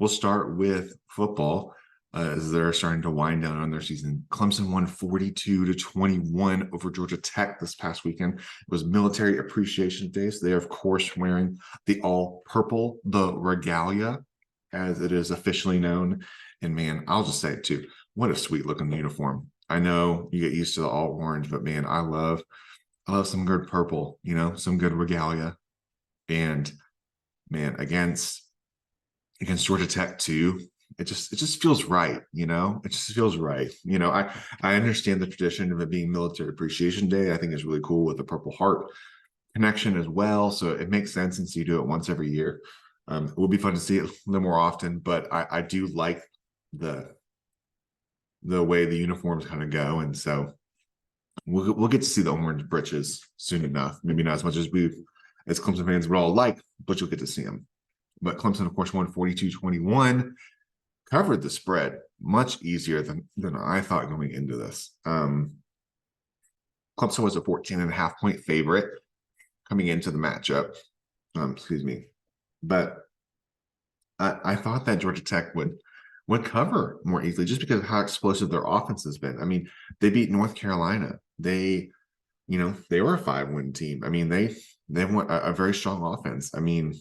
we'll start with football as they're starting to wind down on their season. Clemson won 42-21 over Georgia Tech this past weekend. It was Military Appreciation Day, so they are, of course, wearing the all purple, the regalia, as it is officially known. And man, I'll just say it too. What a sweet looking uniform. I know you get used to the all orange, but man, I love some good purple, some good regalia. And man, against Georgia Tech too, it just feels right, It just feels right. I understand the tradition of it being Military Appreciation Day. I think it's really cool with the Purple Heart connection as well. So it makes sense since you do it once every year. It will be fun to see it a little more often, but I do like the way the uniforms kind of go, and so we'll get to see the orange britches soon enough. Maybe not as much as we, as Clemson fans, would all like, but you'll get to see them. But Clemson, of course, won 42-21, covered the spread much easier than I thought going into this. Clemson was a 14.5-point favorite coming into the matchup. But I thought that Georgia Tech would cover more easily just because of how explosive their offense has been. I mean, they beat North Carolina. They were a 5-win team. I mean, they want a very strong offense. I mean,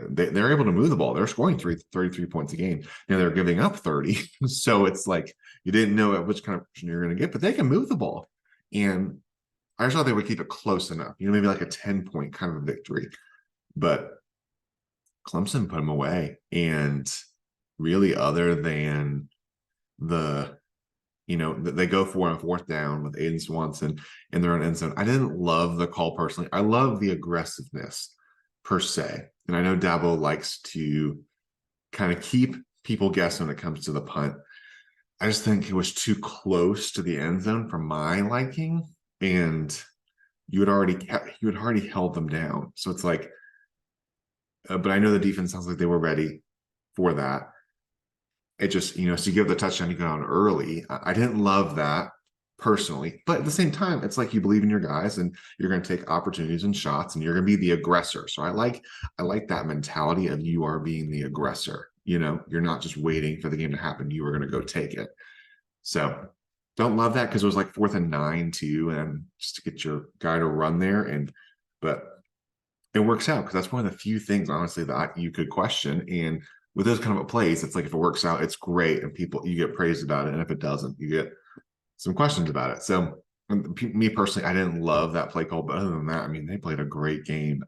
they're able to move the ball. They're scoring 33 points a game. They're giving up 30. So it's like you didn't know at which kind of person you're going to get, but they can move the ball. And I just thought they would keep it close enough, maybe like a 10-point kind of victory. But Clemson put them away. And really, other than they go for on 4th down with Aiden Swanson in their own end zone. I didn't love the call personally. I love the aggressiveness per se. And I know Dabo likes to kind of keep people guessing when it comes to the punt. I just think it was too close to the end zone for my liking. And you had already held them down. So it's like, but I know the defense sounds like they were ready for that. It just, so you give the touchdown, you go down early. I didn't love that personally, but at the same time, it's like you believe in your guys and you're going to take opportunities and shots and you're going to be the aggressor. So I like that mentality of you are being the aggressor. You're not just waiting for the game to happen. You are going to go take it. So don't love that because it was like 4th and 9 too, and just to get your guy to run there. But it works out because that's one of the few things, honestly, that you could question. And with those kind of plays, it's like if it works out, it's great, and you get praised about it. And if it doesn't, you get some questions about it. So, me personally, I didn't love that play call, but other than that, I mean, they played a great game.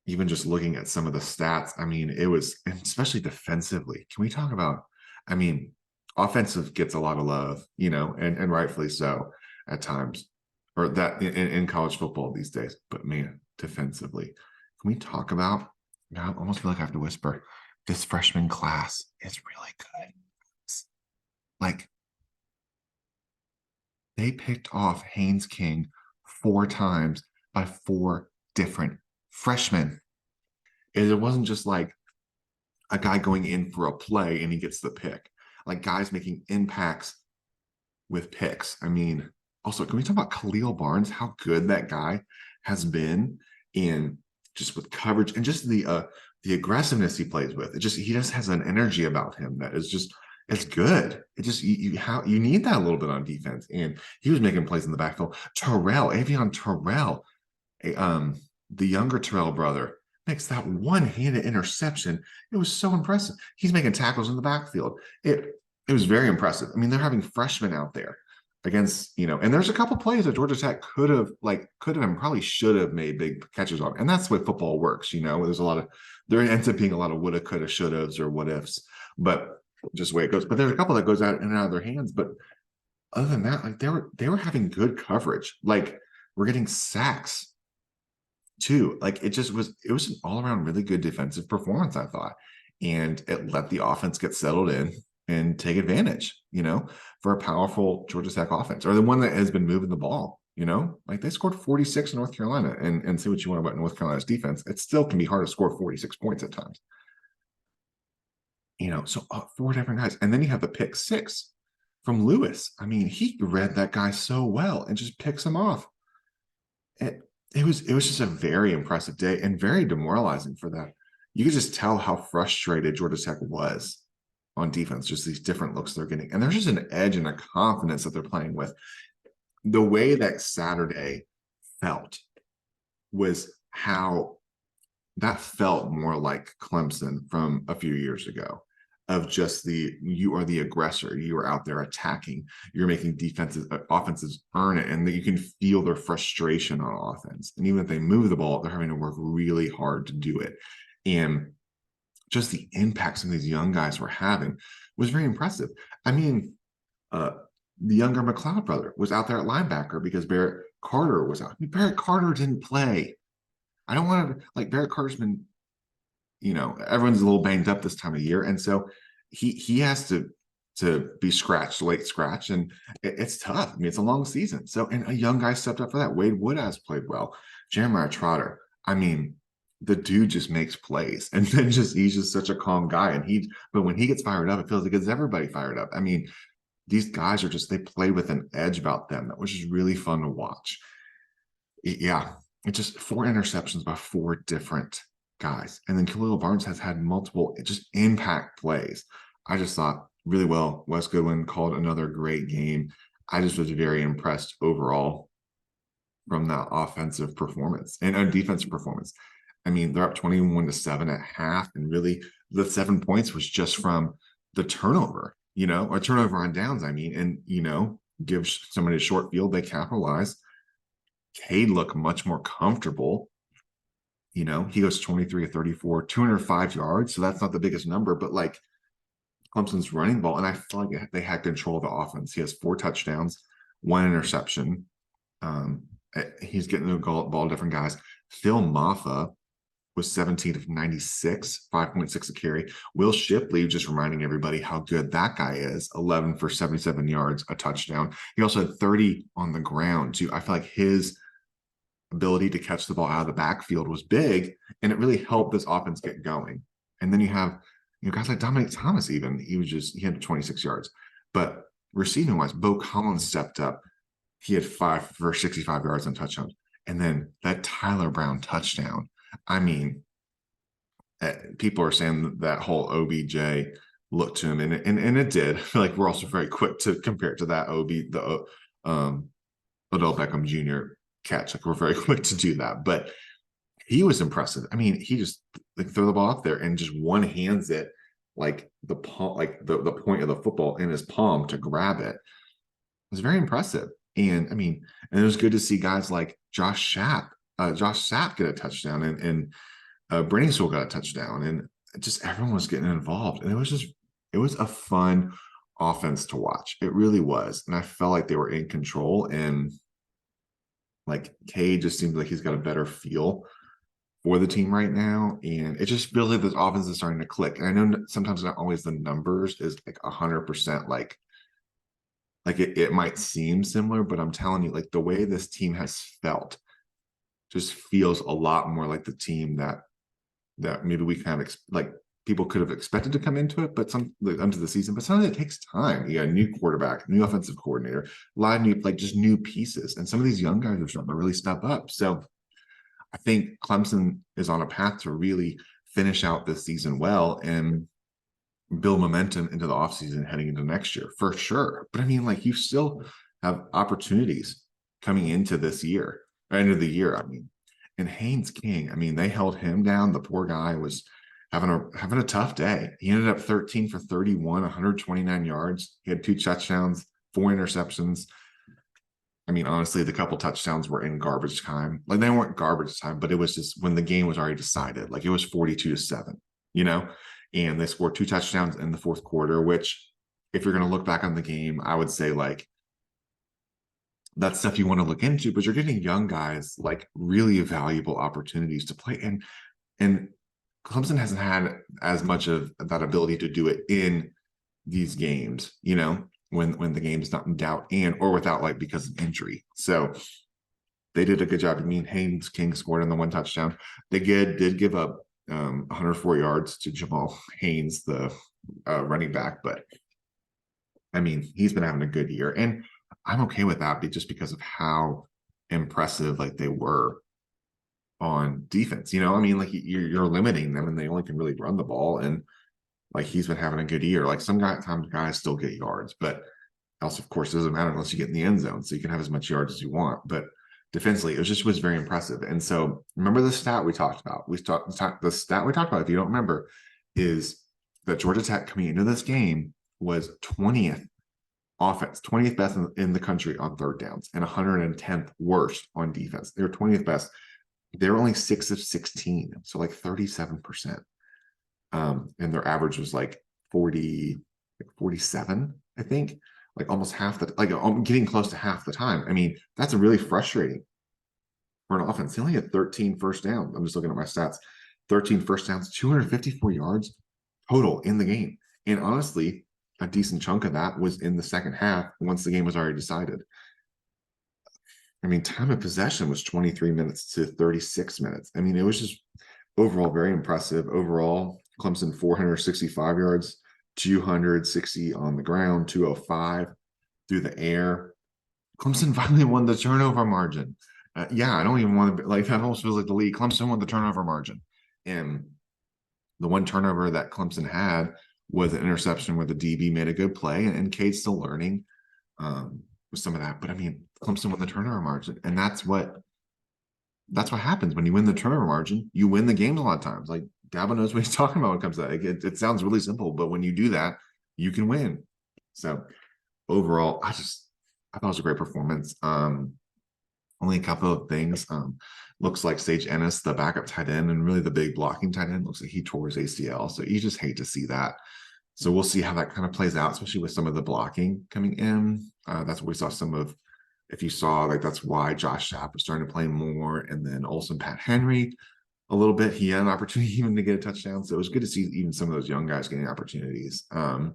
Even just looking at some of the stats, I mean, it was, especially defensively. Can we talk about? I mean, offensive gets a lot of love, and rightfully so at times, or that in college football these days. But man, defensively, can we talk about? I almost feel like I have to whisper. This freshman class is really good. Like, they picked off Haynes King 4 times by 4 different freshmen. It wasn't just like a guy going in for a play and he gets the pick. Like, guys making impacts with picks. I mean, also, can we talk about Khalil Barnes, how good that guy has been in just with coverage and just the aggressiveness he plays with. He just has an energy about him that is just, it's good. It just, you need that a little bit on defense. And he was making plays in the backfield. Avion Terrell, the younger Terrell brother, makes that one-handed interception. It was so impressive. He's making tackles in the backfield. It was very impressive. I mean, they're having freshmen out there against, and there's a couple plays that Georgia Tech could have and probably should have made big catches on. And that's the way football works, there ends up being a lot of woulda, coulda, shouldas or what ifs, but just the way it goes. But there's a couple that goes out and out of their hands. But other than that, like they were having good coverage. Like, we're getting sacks too. Like, it was an all around really good defensive performance, I thought. And it let the offense get settled in and take advantage, for a powerful Georgia Tech offense, or the one that has been moving the ball, like they scored 46 in North Carolina, and say what you want about North Carolina's defense. It still can be hard to score 46 points at times, so 4 different guys. And then you have the pick 6 from Lewis. I mean, he read that guy so well and just picks him off. It was just a very impressive day and very demoralizing for that, you could just tell how frustrated Georgia Tech was on defense, just these different looks they're getting. And there's just an edge and a confidence that they're playing with. The way that Saturday felt was how that felt more like Clemson from a few years ago, of just you are the aggressor, you are out there attacking, you're making offenses earn it, and that you can feel their frustration on offense. And even if they move the ball, they're having to work really hard to do it. And just the impact some of these young guys were having was very impressive. I mean, the younger McLeod brother was out there at linebacker because Barrett Carter was out. Barrett Carter didn't play. I don't want to, like, Barrett Carter's been, everyone's a little banged up this time of year, and so he has to be scratched, late scratch, and it's tough. I mean, it's a long season. So, and a young guy stepped up for that. Wade Wood has played well. Jeremiah Trotter, I mean, the dude just makes plays, and then he's just such a calm guy. And but when he gets fired up, it feels like it's everybody fired up. I mean, these guys are they play with an edge about them, which is really fun to watch. Yeah, it's just 4 interceptions by 4 different guys. And then Khalil Barnes has had multiple just impact plays. I just thought really well. Wes Goodwin called another great game. I just was very impressed overall from that offensive performance and a defensive performance. I mean, they're up 21-7 at half, and really the 7 points was just from the turnover, or turnover on downs, I mean, and, give somebody a short field, they capitalize. Cade looked much more comfortable. He goes 23 of 34, 205 yards. So that's not the biggest number, but like Clemson's running ball, and I feel like they had control of the offense. He has 4 touchdowns, 1 interception. He's getting the ball to different guys. Phil Maffa was 17 of 96, 5.6 a carry. Will Shipley, just reminding everybody how good that guy is, 11 for 77 yards, a touchdown. He also had 30 on the ground, too. I feel like his ability to catch the ball out of the backfield was big, and it really helped this offense get going. And then you have guys like Dominic Thomas, even he had 26 yards. But receiving wise, Bo Collins stepped up. He had 5 for 65 yards and touchdowns. And then that Tyler Brown touchdown. I mean, people are saying that whole OBJ look to him, and it did. I feel like we're also very quick to compare it to that Odell Beckham Jr. catch. Like, we're very quick to do that, but he was impressive. I mean, he just throw the ball up there and just one hands it like the palm, like the point of the football in his palm to grab it. It was very impressive. And I mean, and it was good to see guys like Josh Sapp get a touchdown, and Brenningsville got a touchdown, and just everyone was getting involved. And it was a fun offense to watch. It really was. And I felt like they were in control, and like Cade just seems like he's got a better feel for the team right now. And it just feels like this offense is starting to click. And I know sometimes not always the numbers is like 100% like it might seem similar, but I'm telling you, like, the way this team has felt just feels a lot more like the team that maybe we kind of like people could have expected to come into it, but into the season. But sometimes it takes time. You got a new quarterback, new offensive coordinator, a lot of new, like, just new pieces, and some of these young guys are starting to really step up. So I think Clemson is on a path to really finish out this season well and build momentum into the offseason heading into next year for sure. But I mean, like, you still have opportunities coming into this year, end of the year. I mean, and Haynes King, I mean, they held him down. The poor guy was having a tough day. He ended up 13 for 31, 129 yards. He had 2 touchdowns, 4 interceptions. I mean, honestly, the couple touchdowns were in garbage time. Like, they weren't garbage time, but it was just when the game was already decided. Like, it was 42-7, and they scored 2 touchdowns in the fourth quarter, which, if you're going to look back on the game, I would say, like, that's stuff you want to look into, but you're getting young guys, like, really valuable opportunities to play. And Clemson hasn't had as much of that ability to do it in these games, when the game's not in doubt or without, like, because of injury. So they did a good job. I mean, Haynes King scored on the 1 touchdown. They did give up 104 yards to Jamal Haynes, the running back, but I mean, he's been having a good year, and I'm okay with that, just because of how impressive, like, they were on defense. You know, I mean, like you're limiting them and they only can really run the ball. And like he's been having a good year. Like times guys still get yards, but else, of course, doesn't matter unless you get in the end zone. So you can have as much yards as you want. But defensively, was very impressive. And so remember the stat we talked about. The stat we talked about, if you don't remember, is that Georgia Tech coming into this game was 20th offense, 20th best in the country on third downs, and 110th worst on defense. They were 20th best. They were only 6 of 16, so like 37%. And their average was like 47, I think, like almost half the, like getting close to half the time. I mean, that's really frustrating for an offense. They only had 13 first downs. I'm just looking at my stats. 13 first downs, 254 yards total in the game. And honestly, a decent chunk of that was in the second half once the game was already decided. I mean, time of possession was 23 minutes to 36 minutes. I mean, it was just overall very impressive. Overall, Clemson 465 yards, 260 on the ground, 205 through the air. Clemson finally won the turnover margin. Yeah, I don't even want to be like that. Almost feels like the league. Clemson won the turnover margin, and the one turnover that Clemson had was an interception where the DB made a good play, and Cade's still learning with some of that. But I mean, Clemson won the turnover margin, and that's what happens when you win the turnover margin. You win the games a lot of times. Like Dabo knows what he's talking about when it comes to that. It sounds really simple, but when you do that, you can win. So overall, I thought it was a great performance. Only a couple of things. Looks like Sage Ennis, the backup tight end, and really the big blocking tight end, looks like he tore his ACL. So you just hate to see that. So we'll see how that kind of plays out, especially with some of the blocking coming in. That's what we saw some of. If you saw, like, that's why Josh Sapp was starting to play more, and then Olsen Pat Henry a little bit. He had an opportunity even to get a touchdown. So it was good to see even some of those young guys getting opportunities. It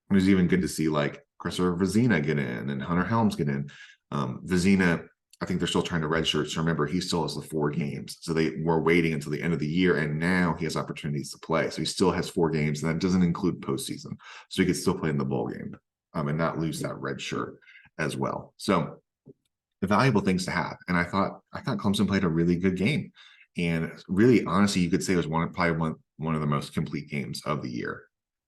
was even good to see like Christopher Vizina get in and Hunter Helms get in. Vizina, I think they're still trying to redshirt. So remember, he still has the 4 games. So they were waiting until the end of the year, and now he has opportunities to play. So he still has 4 games, and that doesn't include postseason. So he could still play in the bowl game and not lose that red shirt as well. So the valuable things to have. And I thought Clemson played a really good game. And really, honestly, you could say it was probably one of the most complete games of the year.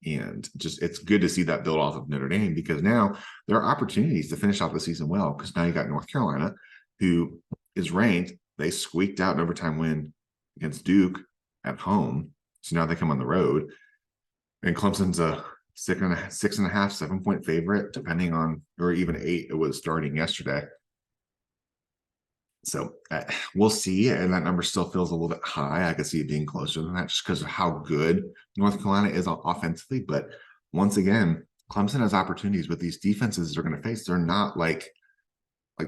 And just it's good to see that build off of Notre Dame, because now there are opportunities to finish off the season well, because now you got North Carolina, who is ranked. They squeaked out an overtime win against Duke at home. So now they come on the road. And Clemson's a 6.5, 7-point favorite, depending on, or even 8, it was starting yesterday. So we'll see. And that number still feels a little bit high. I could see it being closer than that just because of how good North Carolina is offensively. But once again, Clemson has opportunities with these defenses they're going to face. They're not like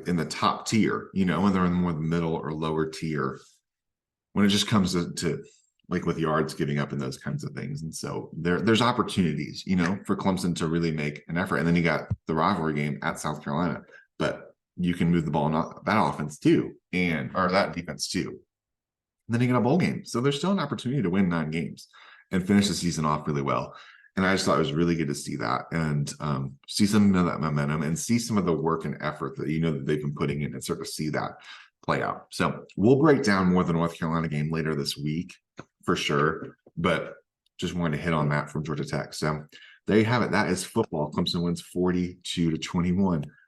in the top tier, you know, when they're in more the middle or lower tier when it just comes to like with yards giving up and those kinds of things. And so there's opportunities, you know, for Clemson to really make an effort. And then you got the rivalry game at South Carolina, but you can move the ball in that offense too, or that defense too. And then you get a bowl game. So there's still an opportunity to win 9 games and finish the season off really well. And I just thought it was really good to see that and see some of that momentum and see some of the work and effort that, you know, that they've been putting in and start to see that play out. So we'll break down more the North Carolina game later this week for sure, but just wanted to hit on that from Georgia Tech. So there you have it. That is football. Clemson wins 42-21